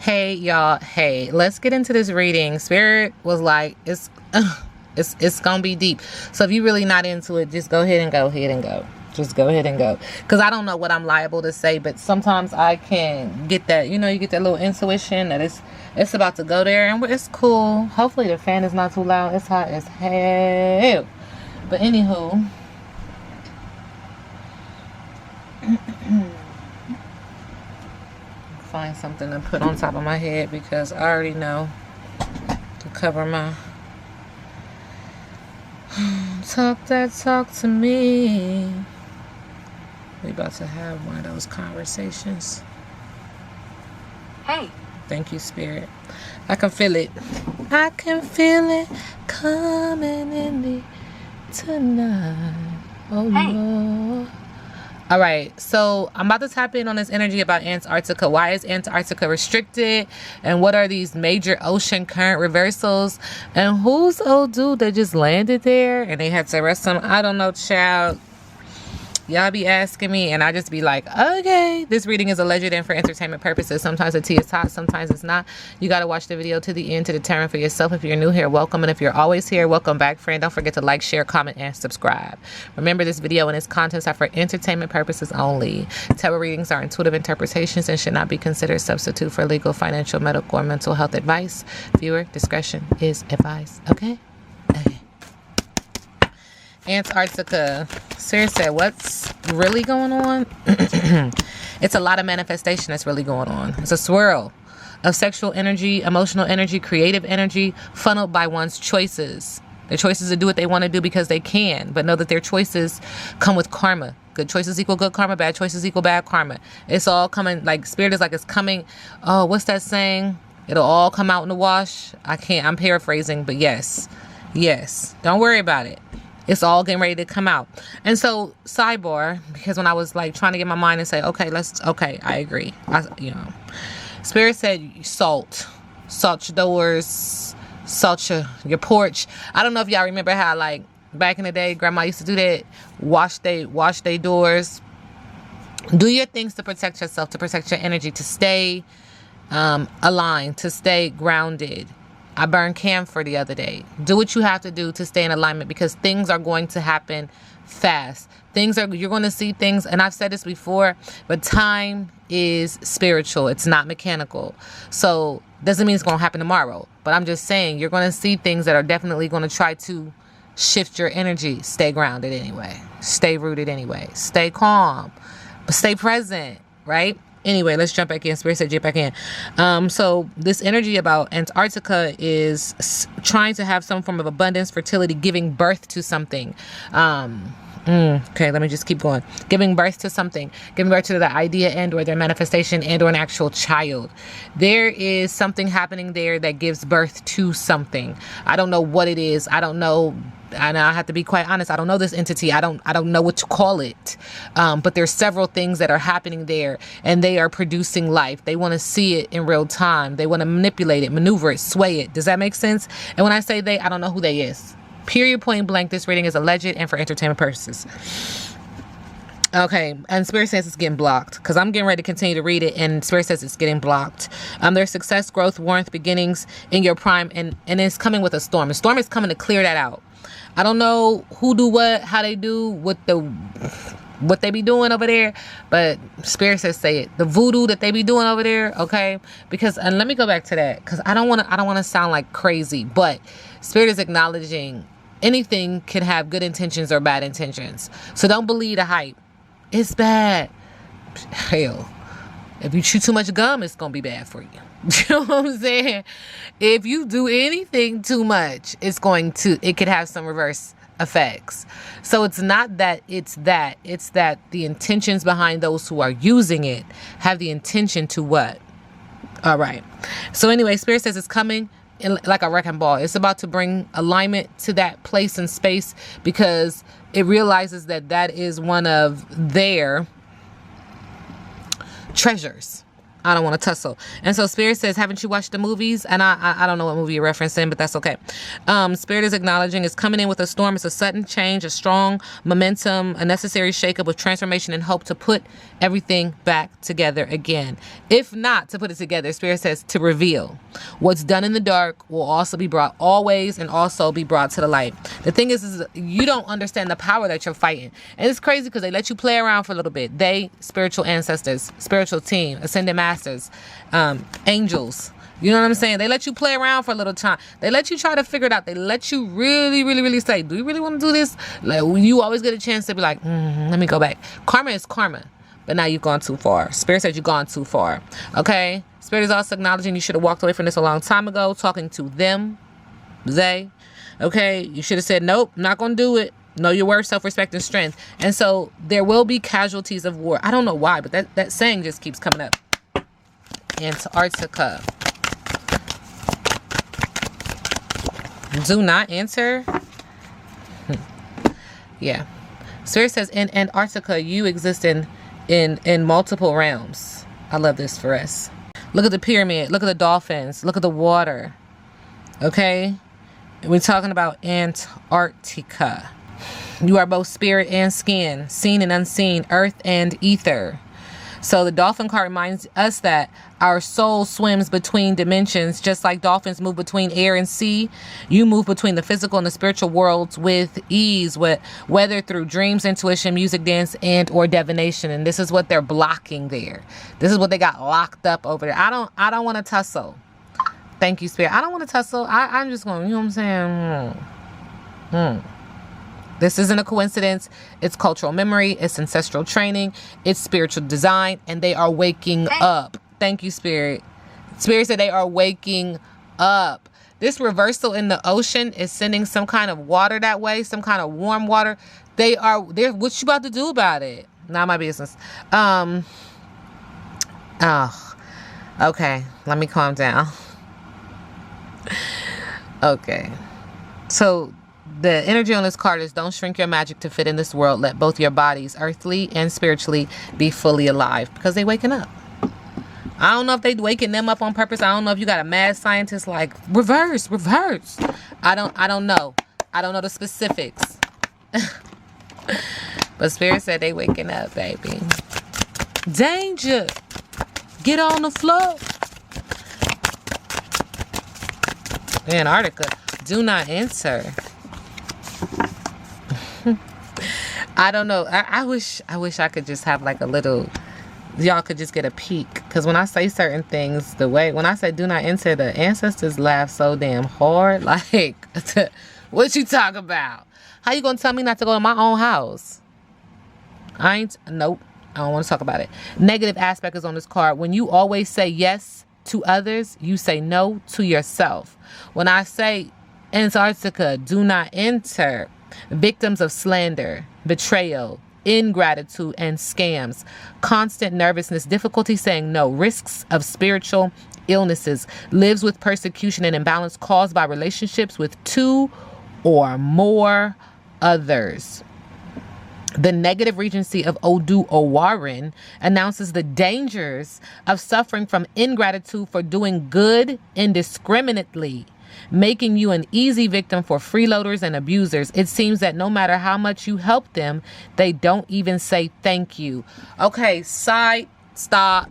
Hey y'all, hey, let's get into this reading. Spirit was like, it's gonna be deep. So if you're really not into it, just go ahead and go. Just go ahead and go. Because I don't know what I'm liable to say, but sometimes I can get that, you get that little intuition that it's about to go there, and it's cool. Hopefully the fan is not too loud. It's hot as hell. But anywho, find something to put on top of my head because I already know to cover my talk to me. We about to have one of those conversations. Hey. Thank you, Spirit. I can feel it. I can feel it coming in me tonight. Oh, hey. Lord. All right, so I'm about to tap in on this energy about Antarctica. Why is Antarctica restricted? And what are these major ocean current reversals? And who's old dude that just landed there and they had to arrest him? I don't know, child. Y'all be asking me and I just be like, okay. This reading is alleged and for entertainment purposes. Sometimes the tea is hot, sometimes it's not. You got to watch the video to the end to determine for yourself. If you're new here, welcome. And if you're always here, welcome back, friend. Don't forget to like, share, comment, and subscribe. Remember, this video and its contents are for entertainment purposes only. Tarot readings are intuitive interpretations and should not be considered substitute for legal, financial, medical, or mental health advice. Viewer discretion is advised. Okay? Okay. Antarctica. Spirit said, what's really going on? It's a lot of manifestation that's really going on. It's a swirl of sexual energy, emotional energy, creative energy, funneled by one's choices. Their choices to do what they want to do because they can, but know that their choices come with karma. Good choices equal good karma, bad choices equal bad karma. It's all coming, like, Spirit is like, it's coming. Oh, what's that saying? It'll all come out in the wash. I'm paraphrasing, but yes. Don't worry about it. It's all getting ready to come out. And so, sidebar, because when I was like trying to get my mind and say, okay, I agree. Spirit said salt your doors, salt your porch. I don't know if y'all remember how, like, back in the day, grandma used to do that. Wash they doors. Do your things to protect yourself, to protect your energy, to stay aligned, to stay grounded. I burned camphor the other day. Do what you have to do to stay in alignment because things are going to happen fast. You're going to see things, and I've said this before, but time is spiritual. It's not mechanical. So doesn't mean it's going to happen tomorrow. But I'm just saying you're going to see things that are definitely going to try to shift your energy. Stay grounded anyway. Stay rooted anyway. Stay calm. But stay present, right? Anyway, let's jump back in. Spirit said, jump back in. So this energy about Antarctica is trying to have some form of abundance, fertility, giving birth to something. Okay, let me just keep going. Giving birth to something. Giving birth to the idea and or their manifestation and or an actual child. There is something happening there that gives birth to something. I don't know what it is. I don't know. And I have to be quite honest. I don't know this entity. I don't know what to call it. But there's several things that are happening there and they are producing life. They want to see it in real time. They want to manipulate it, maneuver it, sway it. Does that make sense? And when I say they, I don't know who they is. Period, point blank. This reading is alleged and for entertainment purposes. Okay, and Spirit says it's getting blocked because I'm getting ready to continue to read it, and Spirit says it's getting blocked. There's success, growth, warmth, beginnings in your prime, and it's coming with a storm. A storm is coming to clear that out. I don't know who do what, how they do, what they be doing over there, but Spirit says say it. The voodoo that they be doing over there, okay? Because, and let me go back to that because I don't want to sound like crazy, but Spirit is acknowledging anything can have good intentions or bad intentions. So don't believe the hype. It's bad. Hell, if you chew too much gum, it's going to be bad for you. You know what I'm saying? If you do anything too much, it could have some reverse effects. So it's not that it's that the intentions behind those who are using it have the intention to what? All right. So anyway, Spirit says it's coming like a wrecking ball. It's about to bring alignment to that place and space because it realizes that is one of their treasures. I don't want to tussle. And so Spirit says, haven't you watched the movies? And I don't know what movie you're referencing, but that's okay. Spirit is acknowledging it's coming in with a storm. It's a sudden change, a strong momentum, a necessary shakeup with transformation and hope to put everything back together again. If not to put it together, Spirit says to reveal. What's done in the dark will also be brought always and also be brought to the light. The thing is you don't understand the power that you're fighting. And it's crazy because they let you play around for a little bit. They, spiritual ancestors, spiritual team, ascended masters, angels. You know what I'm saying? They let you play around for a little time. They let you try to figure it out. They let you really, really, really say, do you really want to do this? Like, you always get a chance to be like, let me go back. Karma is karma. But now you've gone too far. Spirit said you've gone too far. Okay? Spirit is also acknowledging you should have walked away from this a long time ago. Talking to them. They. Okay? You should have said, nope, not going to do it. Know your worth, self-respect, and strength. And so there will be casualties of war. I don't know why, but that saying just keeps coming up. Antarctica. Do not enter. Yeah. Spirit says in Antarctica, you exist in multiple realms. I love this for us. Look at the pyramid. Look at the dolphins. Look at the water. Okay? We're talking about Antarctica. You are both spirit and skin, seen and unseen, earth and ether. So the dolphin card reminds us that our soul swims between dimensions, just like dolphins move between air and sea. You move between the physical and the spiritual worlds with ease, whether through dreams, intuition, music, dance, and or divination. And this is what they're blocking there. This is what they got locked up over there. I don't want to tussle. Thank you, Spirit. I don't want to tussle. I'm just going, you know what I'm saying? This isn't a coincidence. It's cultural memory. It's ancestral training. It's spiritual design. And they are waking up. Thank you, Spirit. Spirit said they are waking up. This reversal in the ocean is sending some kind of water that way. Some kind of warm water. They're what you about to do about it? Not my business. Okay. Let me calm down. Okay. So the energy on this card is don't shrink your magic to fit in this world. Let both your bodies, earthly and spiritually, be fully alive. Because they waking up. I don't know if they waking them up on purpose. I don't know if you got a mad scientist like reverse. I don't know. I don't know the specifics. But Spirit said they waking up, baby. Danger. Get on the floor. Antarctica. Do not enter. I don't know. I wish I could just have like a little, y'all could just get a peek. Because when I say certain things, when I say do not enter, the ancestors laugh so damn hard. Like, what you talk about? How you gonna tell me not to go to my own house? Nope. I don't want to talk about it. Negative aspect is on this card. When you always say yes to others, you say no to yourself. When I say Antarctica, do not enter, victims of slander, betrayal, ingratitude, and scams, constant nervousness, difficulty saying no, risks of spiritual illnesses, lives with persecution and imbalance caused by relationships with two or more others. The negative regency of Odu Owarin announces the dangers of suffering from ingratitude for doing good indiscriminately, making you an easy victim for freeloaders and abusers. It seems that no matter how much you help them, they don't even say thank you. Okay, stop.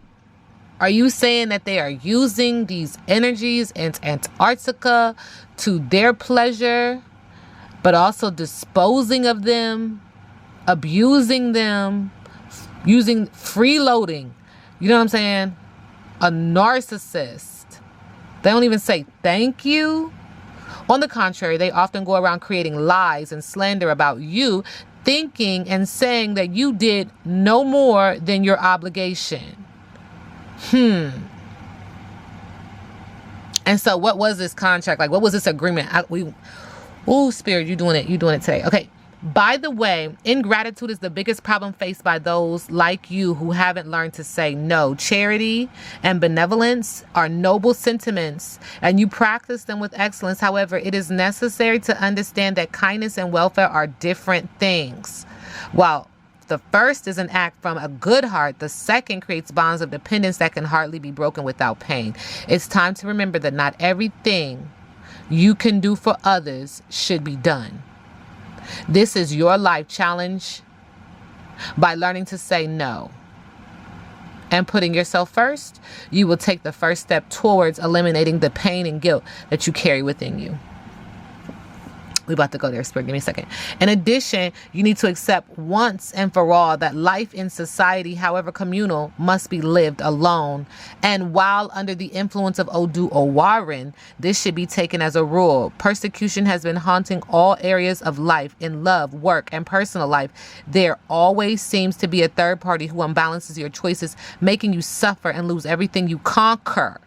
Are you saying that they are using these energies in Antarctica to their pleasure, but also disposing of them, abusing them, using freeloading? You know what I'm saying? A narcissist. They don't even say thank you. On the contrary, they often go around creating lies and slander about you, thinking and saying that you did no more than your obligation. And so what was this contract? Like, what was this agreement? Spirit, you doing it today. Okay. By the way, ingratitude is the biggest problem faced by those like you who haven't learned to say no. Charity and benevolence are noble sentiments, and you practice them with excellence. However, it is necessary to understand that kindness and welfare are different things. While the first is an act from a good heart, the second creates bonds of dependence that can hardly be broken without pain. It's time to remember that not everything you can do for others should be done. This is your life challenge by learning to say no and putting yourself first. You will take the first step towards eliminating the pain and guilt that you carry within you. We about to go there, Spirit. Give me a second. In addition, you need to accept once and for all that life in society, however communal, must be lived alone. And while under the influence of Odu or Warren, this should be taken as a rule. Persecution has been haunting all areas of life, in love, work, and personal life. There always seems to be a third party who unbalances your choices, making you suffer and lose everything you conquer.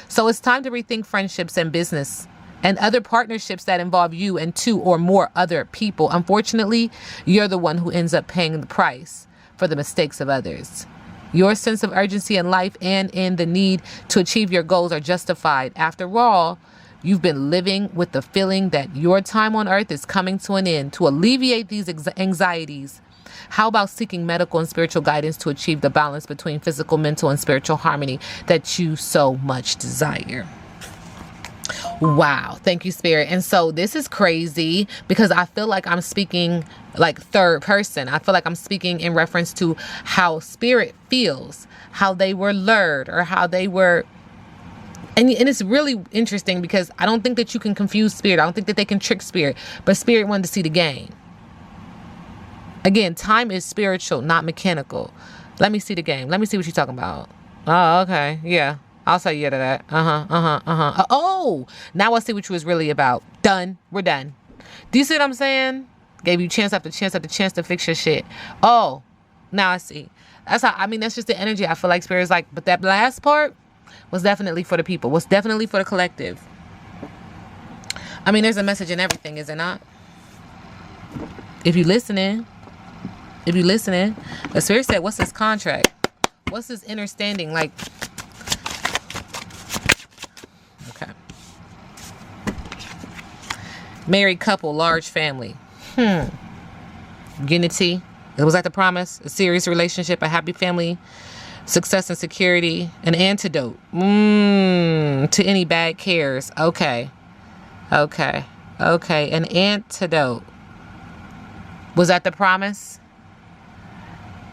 So it's time to rethink friendships and business and other partnerships that involve you and two or more other people. Unfortunately, you're the one who ends up paying the price for the mistakes of others. Your sense of urgency in life and in the need to achieve your goals are justified. After all, you've been living with the feeling that your time on earth is coming to an end. To alleviate these anxieties, how about seeking medical and spiritual guidance to achieve the balance between physical, mental, and spiritual harmony that you so much desire? Wow. Thank you, Spirit. And so this is crazy because I feel like I'm speaking like third person. I feel like I'm speaking in reference to how Spirit feels, how they were lured or how they were. And it's really interesting because I don't think that you can confuse Spirit. I don't think that they can trick Spirit, but Spirit wanted to see the game. Again, time is spiritual, not mechanical. Let me see the game. Let me see what you're talking about. Oh, okay. Yeah. I'll say yeah to that. Oh, now I see what you was really about. Done. We're done. Do you see what I'm saying? Gave you chance after chance after chance to fix your shit. Oh, now I see. That's just the energy. I feel like Spirit's like, but that last part was definitely for the people. Was definitely for the collective. I mean, there's a message in everything, is it not? If you're listening. The Spirit said, what's this contract? What's this understanding? Like, okay. Married couple, large family. Unity. Was that the promise? A serious relationship, a happy family, success and security, an antidote to any bad cares. Okay. An antidote. Was that the promise?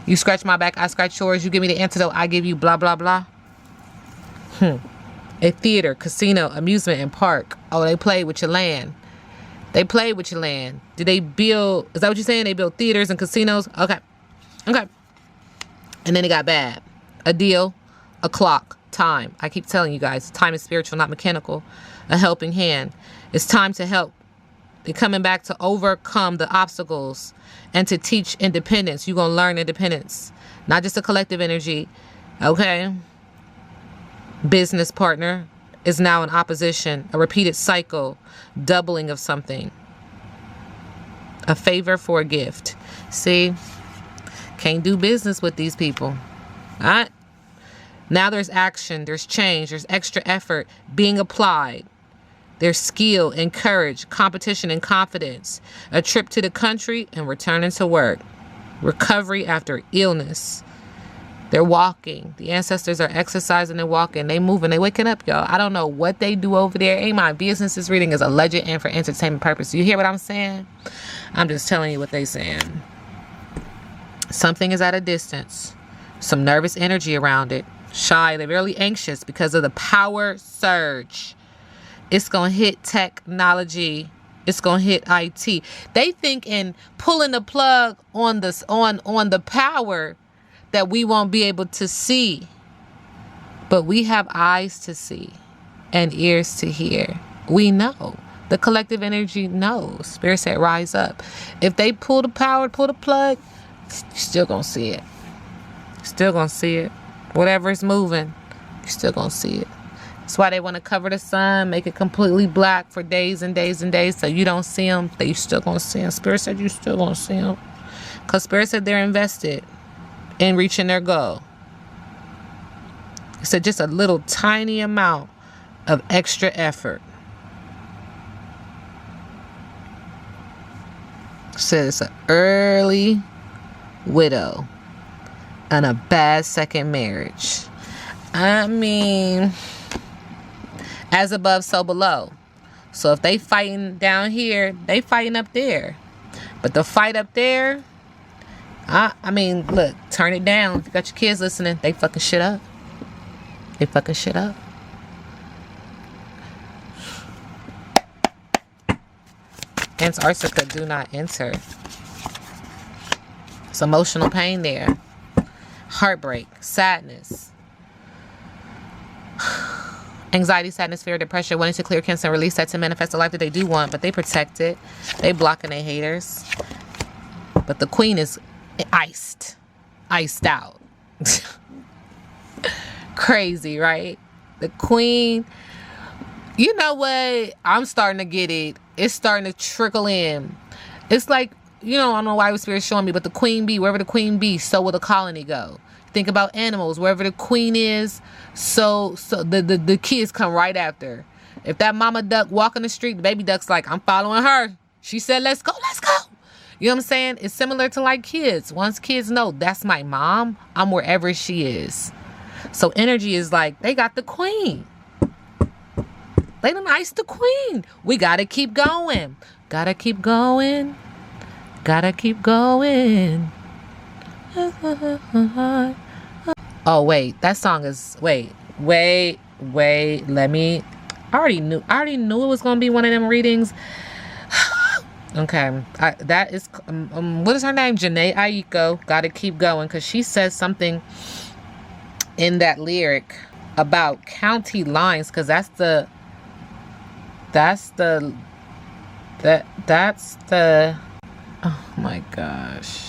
You scratch my back, I scratch yours. You give me the antidote, I give you blah, blah, blah. A theater, casino, amusement, and park. Oh, they played with your land. Did they build, is that what you're saying? They built theaters and casinos? Okay. And then it got bad. A deal, a clock, time. I keep telling you guys, time is spiritual, not mechanical. A helping hand. It's time to help. They're coming back to overcome the obstacles and to teach independence. You're going to learn independence, not just a collective energy. Okay. Business partner is now in opposition, a repeated cycle, doubling of something. A favor for a gift. See, can't do business with these people. All right. Now there's action, there's change, there's extra effort being applied. There's skill and courage, competition and confidence. A trip to the country and returning to work. Recovery after illness. They're walking. The ancestors are exercising and walking. They moving. They waking up, y'all. I don't know what they do over there. Ain't my business. This reading is alleged and for entertainment purpose. You hear what I'm saying? I'm just telling you what they saying. Something is at a distance. Some nervous energy around it. Shy. They're really anxious because of the power surge. It's going to hit technology. It's going to hit IT. They think in pulling the plug on this on the power that we won't be able to see. But we have eyes to see and ears to hear. We know. The collective energy knows. Spirit said, rise up. If they pull the power, pull the plug, you're still going to see it. Still going to see it. Whatever is moving, you're still going to see it. That's why they want to cover the sun, make it completely black for days and days and days so you don't see them. You're still going to see them. Spirit said you're still going to see them. Because Spirit said they're invested in reaching their goal. It said just a little tiny amount of extra effort. It said it's an early widow, and a bad second marriage. I mean, as above, so below. So if they fighting down here, they fighting up there. But the fight up there, I mean, look, turn it down. If you got your kids listening, they fucking shit up. They fucking shit up. Antarctica, do not enter. It's emotional pain there. Heartbreak, sadness. Anxiety, sadness, fear, depression, wanting to clear, cancel, and release that to manifest the life that they do want, but they protect it. They blocking their haters. But the queen is iced out. Crazy, right? The queen, you know what? I'm starting to get it. It's starting to trickle in. It's like, you know, I don't know why the spirit's showing me, but the queen bee, wherever the queen bee, so will the colony go. Think about animals. Wherever the queen is, so the kids come right after. If that mama duck walking the street, the baby duck's like, I'm following her. She said, let's go, let's go. You know what I'm saying? It's similar to like kids. Once kids know that's my mom, I'm wherever she is. So energy is like, they got the queen. They done iced the queen. We gotta keep going. Gotta keep going. Gotta keep going. Oh, wait. That song is... Wait. Let me... I already knew it was going to be one of them readings. Okay. That is... what is her name? Janae Aiko. Gotta keep going. Because she says something in that lyric about county lines. Because that's the... Oh my gosh.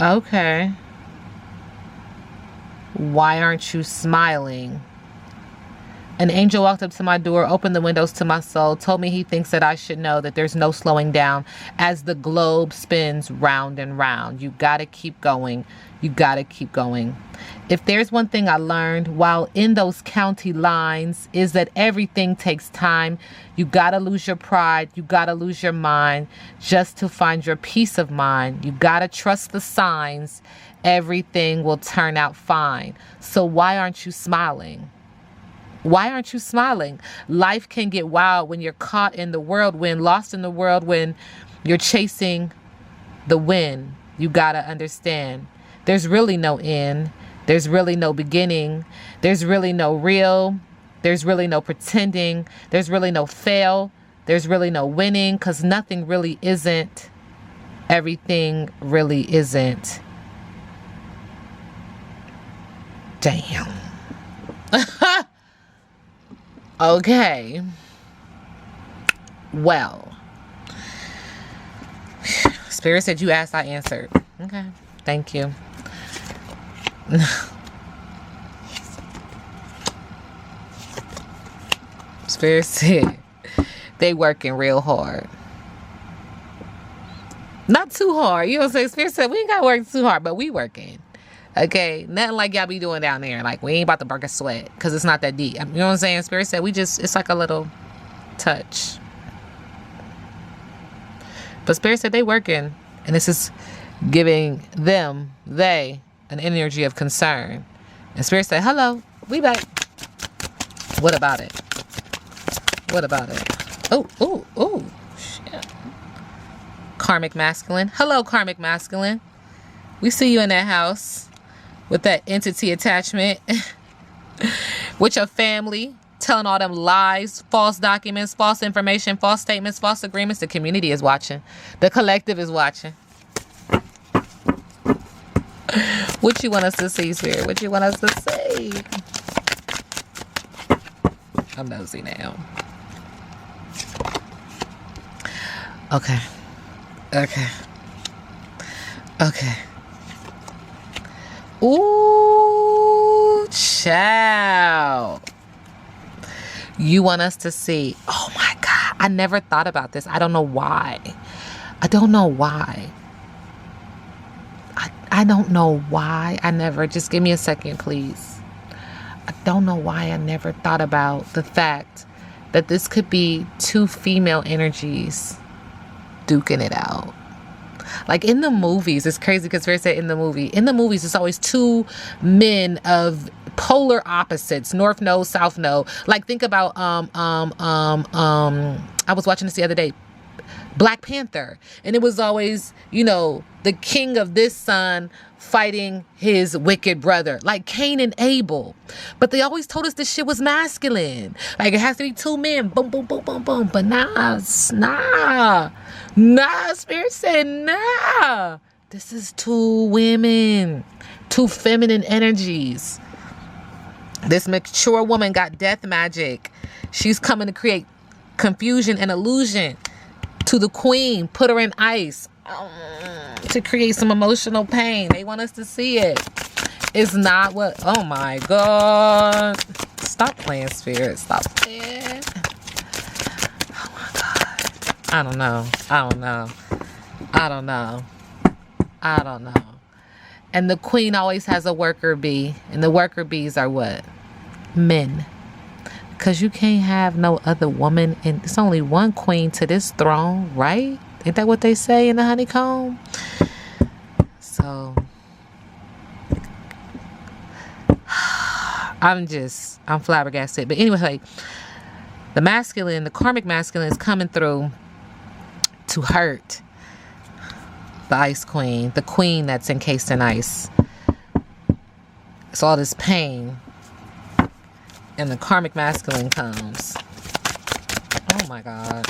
Okay. Why aren't you smiling? An angel walked up to my door, opened the windows to my soul, told me he thinks that I should know that there's no slowing down as the globe spins round and round. You gotta keep going. You gotta keep going. If there's one thing I learned while in those county lines is that everything takes time. You gotta lose your pride. You gotta lose your mind just to find your peace of mind. You gotta trust the signs. Everything will turn out fine. So why aren't you smiling? Why aren't you smiling? Life can get wild when you're caught in the whirlwind, lost in the world when you're chasing the wind. You gotta understand. There's really no end. There's really no beginning. There's really no real. There's really no pretending. There's really no fail. There's really no winning, because nothing really isn't. Everything really isn't. Damn. Okay. Well. Spirit said you asked, I answered. Okay. Thank you. Spirit said they working real hard. Not too hard. You know what I'm saying? Spirit said we ain't gotta work too hard, but we working. Okay? Nothing like y'all be doing down there. Like, we ain't about to break a sweat because it's not that deep. You know what I'm saying? Spirit said it's like a little touch. But Spirit said they working. And this is giving they, an energy of concern. And Spirit said, hello, we back. What about it? What about it? Oh, shit. Karmic masculine. Hello, karmic masculine. We see you in that house with that entity attachment. With your family, telling all them lies, false documents, false information, false statements, false agreements. The community is watching. The collective is watching. What you want us to see, Spirit? What you want us to see? I'm nosy now. Okay. Ooh, child. You want us to see. Oh my God. I never thought about this. I don't know why. I don't know why. I never, just give me a second, please. I don't know why I never thought about the fact that this could be two female energies duking it out. Like in the movies, it's crazy because Spirit said in the movies, it's always two men of polar opposites, north node, south node. Like think about I was watching this the other day, Black Panther, and it was always, you know, the king of this sun fighting his wicked brother, like Cain and Abel. But they always told us this shit was masculine, like it has to be two men, boom boom boom boom boom. But nah, Spirit said nah, this is two women, two feminine energies. This mature woman got death magic. She's coming to create confusion and illusion to the queen, put her in ice to create some emotional pain. They want us to see it. It's not what, oh my God. Stop playing, Spirit. Stop playing. Oh my God. I don't know. And the queen always has a worker bee. And the worker bees are what? Men. Because you can't have no other woman. And it's only one queen to this throne, right? Ain't that what they say in the honeycomb? So I'm flabbergasted. But anyway, the masculine, the karmic masculine is coming through to hurt the ice queen, the queen that's encased in ice. It's all this pain. And the karmic masculine comes. Oh my God.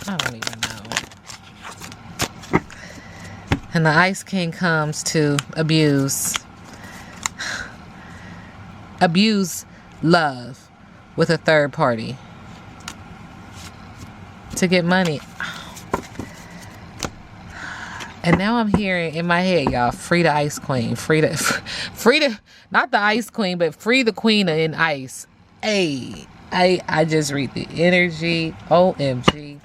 I don't even know. And the ice king comes to abuse love with a third party to get money. And now I'm hearing in my head, y'all, free the ice queen, free the, not the ice queen, but free the queen in ice. Hey, I just read the energy. OMG.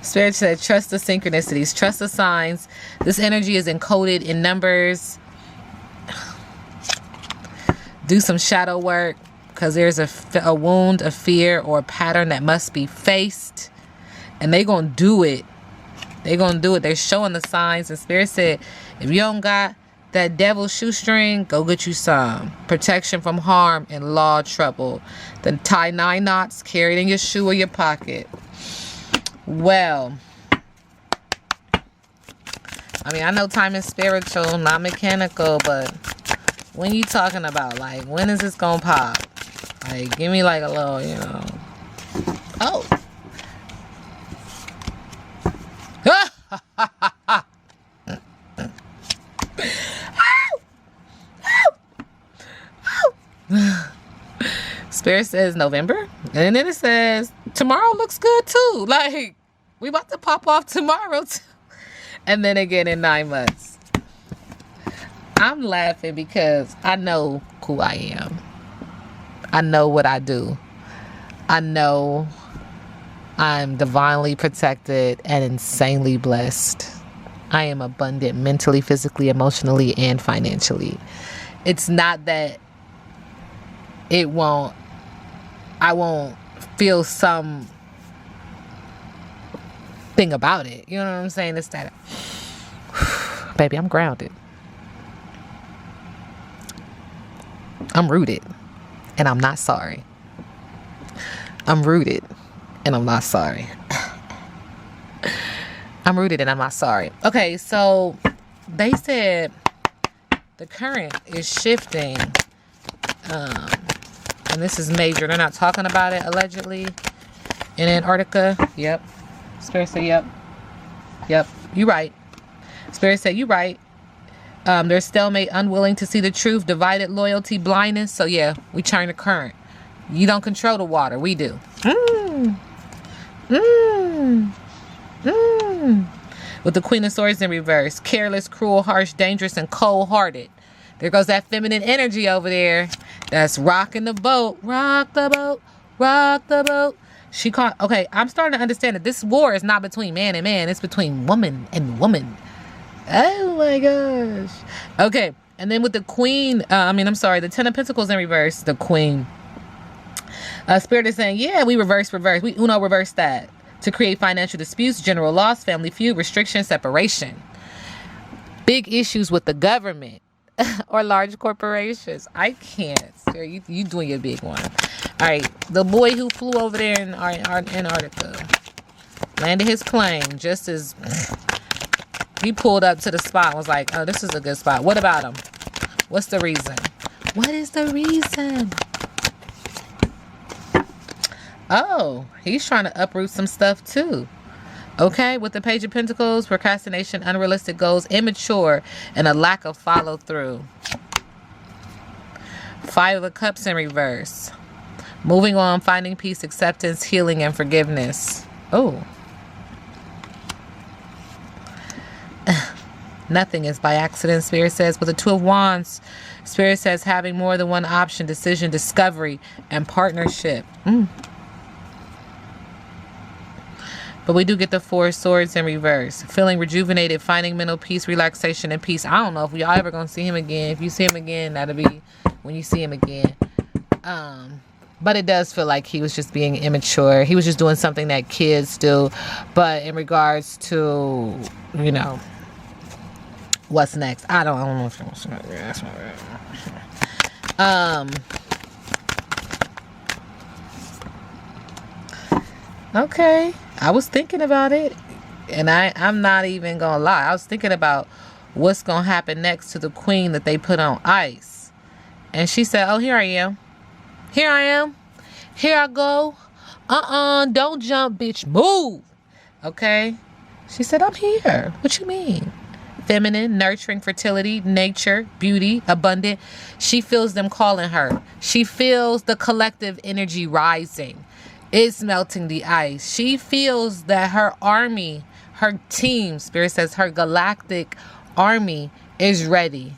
Spirit said, trust the synchronicities, trust the signs. This energy is encoded in numbers. Do some shadow work. Because there's a wound, a fear, or a pattern that must be faced. And they're going to do it. They're going to do it. They're showing the signs. And Spirit said, if you don't got that devil shoestring, go get you some. Protection from harm and law trouble. Then tie 9 knots, carry it in your shoe or your pocket. Well, I mean, I know time is spiritual, not mechanical, but when you talking about, like, when is this going to pop? Like, give me like a little, you know. Oh. Spirit says November. And then it says tomorrow looks good too. Like, we about to pop off tomorrow too. And then again in 9 months. I'm laughing because I know who I am. I know what I do. I know I'm divinely protected and insanely blessed. I am abundant mentally, physically, emotionally, and financially. It's not that I won't feel some thing about it. You know what I'm saying? It's that, baby, I'm grounded. I'm rooted. And I'm not sorry. I'm rooted and I'm not sorry. I'm rooted and I'm not sorry. Okay, so they said the current is shifting. And this is major. They're not talking about it allegedly in Antarctica. Yep. Spirit said yep. Yep. You right. Spirit said you right. They're stalemate, unwilling to see the truth, divided loyalty, blindness. So yeah, we turn the current. You don't control the water. We do. With the Queen of Swords in reverse. Careless, cruel, harsh, dangerous, and cold-hearted. There goes that feminine energy over there. That's rocking the boat. Rock the boat. Rock the boat. She can't. Okay, I'm starting to understand that this war is not between man and man. It's between woman and woman. Oh my gosh. Okay, And then with the queen, the 10 of Pentacles in reverse, the queen. Spirit is saying, yeah, we reverse. We Uno reverse that. To create financial disputes, general loss, family feud, restriction, separation. Big issues with the government or large corporations. I can't. Sir, you doing your big one. All right. The boy who flew over there in Antarctica landed his plane just as he pulled up to the spot and was like, oh, this is a good spot. What about him? What's the reason? What is the reason? Oh, he's trying to uproot some stuff too. Okay, with the Page of Pentacles, procrastination, unrealistic goals, immature, and a lack of follow through. 5 of Cups in reverse. Moving on, finding peace, acceptance, healing, and forgiveness. Oh. Nothing is by accident, Spirit says. With the 2 of Wands, Spirit says having more than one option, decision, discovery, and partnership. But we do get the 4 of Swords in reverse. Feeling rejuvenated, finding mental peace, relaxation, and peace. I don't know if we all ever going to see him again. If you see him again, that'll be when you see him again. But it does feel like he was just being immature. He was just doing something that kids do. But in regards to, you know, what's next? I don't know if that's okay. I was thinking about it, and I'm not even gonna lie. I was thinking about what's gonna happen next to the queen that they put on ice. And she said, oh, here I am. Here I am. Here I go. Don't jump, bitch. Move. Okay? She said, I'm here. What you mean? Feminine, nurturing, fertility, nature, beauty, abundant. She feels them calling her. She feels the collective energy rising. It's melting the ice. She feels that her army, her team, Spirit says her galactic army is ready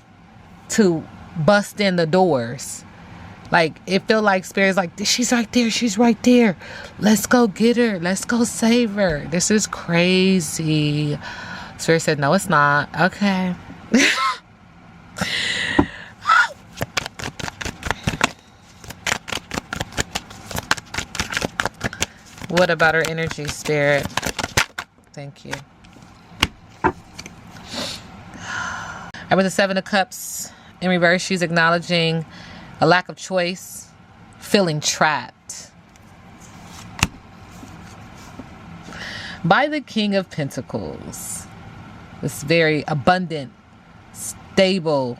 to bust in the doors. Like, it feel like Spirit's like, she's right there. She's right there. Let's go get her. Let's go save her. This is crazy. Spirit said, no, it's not. Okay. What about her energy, Spirit? Thank you. And with the 7 of Cups in reverse, she's acknowledging a lack of choice, feeling trapped. By the King of Pentacles. This very abundant, stable,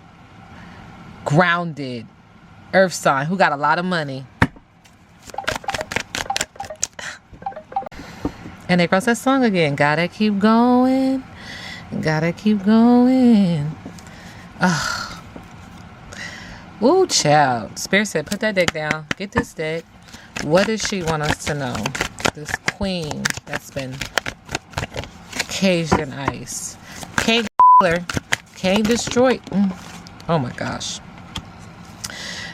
grounded earth sign who got a lot of money. And there goes that song again. Gotta keep going. Gotta keep going. Ugh. Ooh, child. Spirit said, put that deck down. Get this deck. What does she want us to know? This queen that's been caged in ice. Can't her. Can't destroy. Oh my gosh.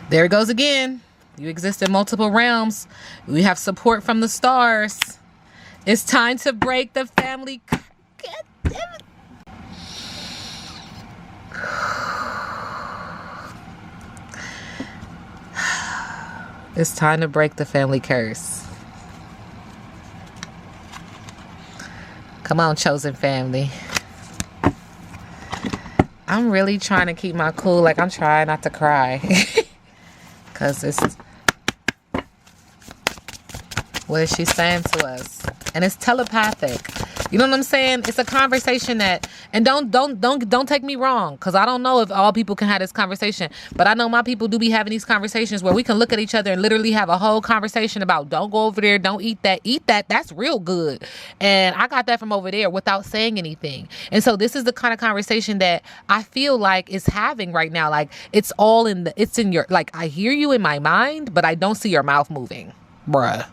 There it goes again. You exist in multiple realms. We have support from the stars. It's time to break the family. God damn it. It's time to break the family curse. Come on, chosen family. I'm really trying to keep my cool. Like, I'm trying not to cry. Because it's... what is she saying to us? And it's telepathic. You know what I'm saying? It's a conversation that, and don't take me wrong, because I don't know if all people can have this conversation, but I know my people do be having these conversations where we can look at each other and literally have a whole conversation about don't go over there, don't eat that, that's real good. And I got that from over there without saying anything. And so this is the kind of conversation that I feel like is having right now. Like, it's all it's in your, like, I hear you in my mind, but I don't see your mouth moving, bruh.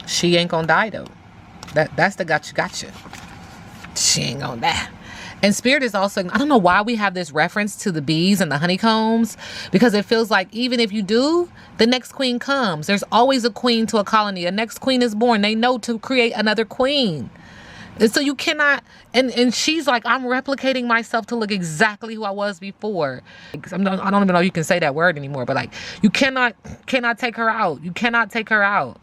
She ain't gonna die though. That's the gotcha. She ain't gonna die. And spirit is also, I don't know why we have this reference to the bees and the honeycombs, because it feels like even if you do, the next queen comes. There's always a queen to a colony. A next queen is born. They know to create another queen. And so you cannot, and she's like, I'm replicating myself to look exactly who I was before. I don't even know if you can say that word anymore, but like, you cannot take her out. You cannot take her out.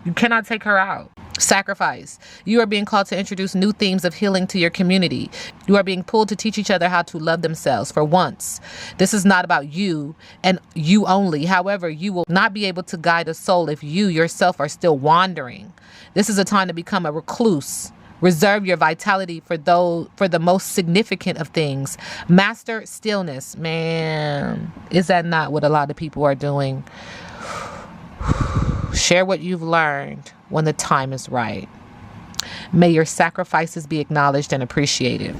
You cannot take her out. Sacrifice. You are being called to introduce new themes of healing to your community. You are being pulled to teach each other how to love themselves. For once, this is not about you and you only. However, you will not be able to guide a soul if you yourself are still wandering. This is a time to become a recluse. Reserve your vitality for the most significant of things. Master stillness. Man, is that not what a lot of people are doing? Share what you've learned when the time is right. May your sacrifices be acknowledged and appreciated.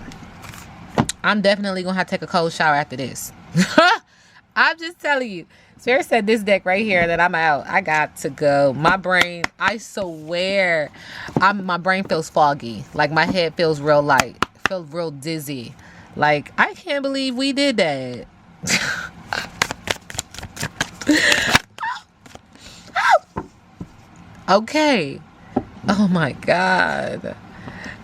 I'm definitely going to have to take a cold shower after this. I'm just telling you. Spirit said this deck right here that I'm out. I got to go. My brain, I swear, my brain feels foggy. Like my head feels real light. Feels real dizzy. Like, I can't believe we did that. Okay. Oh my God.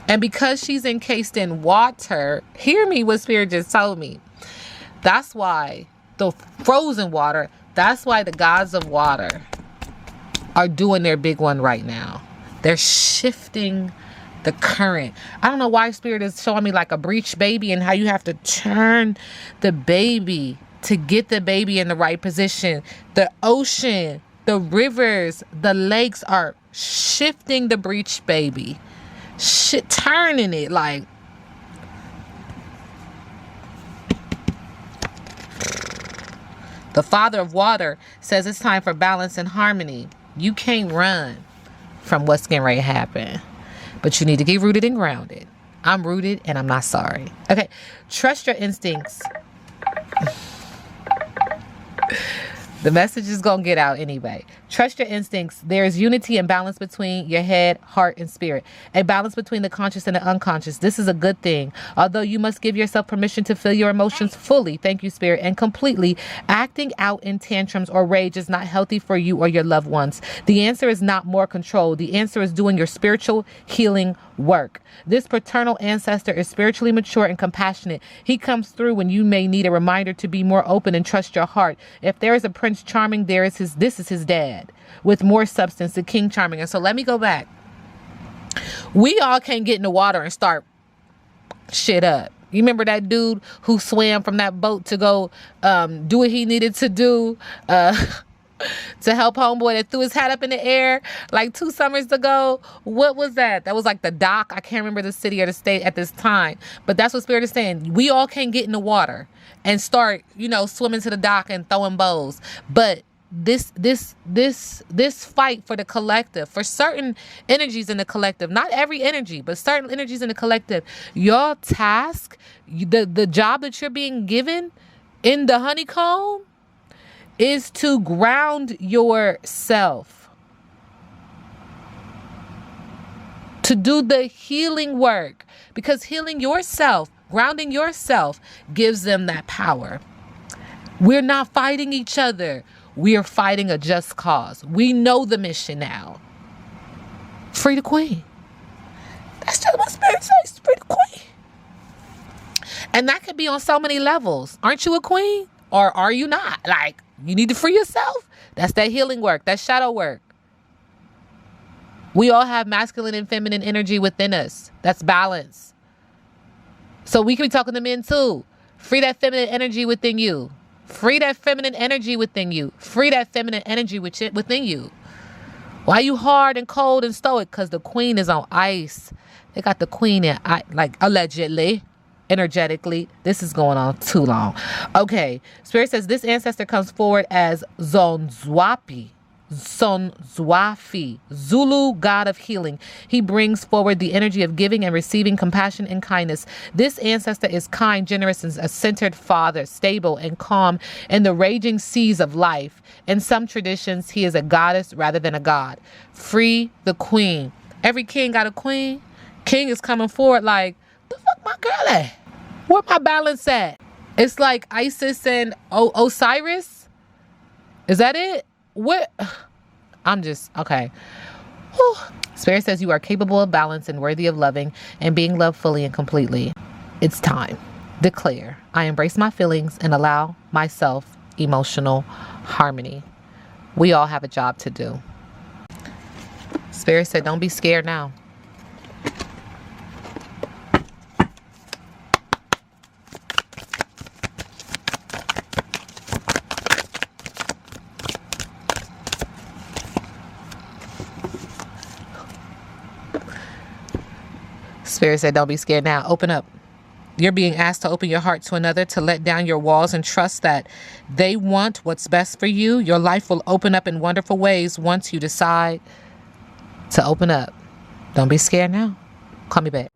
And because she's encased in water, hear me what Spirit just told me. That's why the frozen water, that's why the gods of water are doing their big one right now. They're shifting the current. I don't know why Spirit is showing me like a breech baby and how you have to turn the baby to get the baby in the right position. The ocean, the rivers, the lakes are shifting the breech baby. Turning it like. The Father of Water says it's time for balance and harmony. You can't run from what's getting ready to happen. But you need to get rooted and grounded. I'm rooted and I'm not sorry. Okay. Trust your instincts. The message is going to get out anyway. Trust your instincts. There is unity and balance between your head, heart, and spirit. A balance between the conscious and the unconscious. This is a good thing. Although you must give yourself permission to feel your emotions fully, thank you, Spirit, and completely. Acting out in tantrums or rage is not healthy for you or your loved ones. The answer is not more control. The answer is doing your spiritual healing work. This paternal ancestor is spiritually mature and compassionate. He comes through when you may need a reminder to be more open and trust your heart. If there is a Prince Charming, this is his dad with more substance, the King Charming. And so let me go back. We all can't get in the water and start shit up. You remember that dude who swam from that boat to go do what he needed to do to help homeboy that threw his hat up in the air like 2 summers ago? What was that? That was like the dock. I can't remember the city or the state at this time. But that's what Spirit is saying. We all can't get in the water and start, swimming to the dock and throwing bows. But this fight for the collective, for certain energies in the collective, not every energy, but certain energies in the collective, your task, the job that you're being given in the honeycomb is to ground yourself, to do the healing work, because healing yourself, grounding yourself gives them that power. We're not fighting each other. We are fighting a just cause. We know the mission now. Free the queen. That's just what Spirit says. Free the queen. And that could be on so many levels. Aren't you a queen? Or are you not? Like, you need to free yourself. That's that healing work. That's shadow work. We all have masculine and feminine energy within us. That's balance. So we can be talking to men too. Free that feminine energy within you. Free that feminine energy within you. Free that feminine energy within you. Why you hard and cold and stoic? Because the queen is on ice. They got the queen in ice, like allegedly, energetically. This is going on too long. Okay. Spirit says this ancestor comes forward as Sonzwapi. Sonzwafi, Zulu god of healing. He brings forward the energy of giving and receiving compassion and kindness. This ancestor is kind, generous, and a centered father, stable and calm in the raging seas of life. In some traditions, he is a goddess rather than a god. Free the queen. Every king got a queen. King is coming forward like, the fuck my girl at? Where my balance at? It's like Isis and Osiris. Is that it? What? I'm just, okay. Whew. Spirit says you are capable of balance and worthy of loving and being loved fully and completely. It's time. Declare, I embrace my feelings and allow myself emotional harmony. We all have a job to do. Spirit said, don't be scared now. Spirit said, don't be scared now. Open up. You're being asked to open your heart to another, to let down your walls and trust that they want what's best for you. Your life will open up in wonderful ways once you decide to open up. Don't be scared now. Call me back.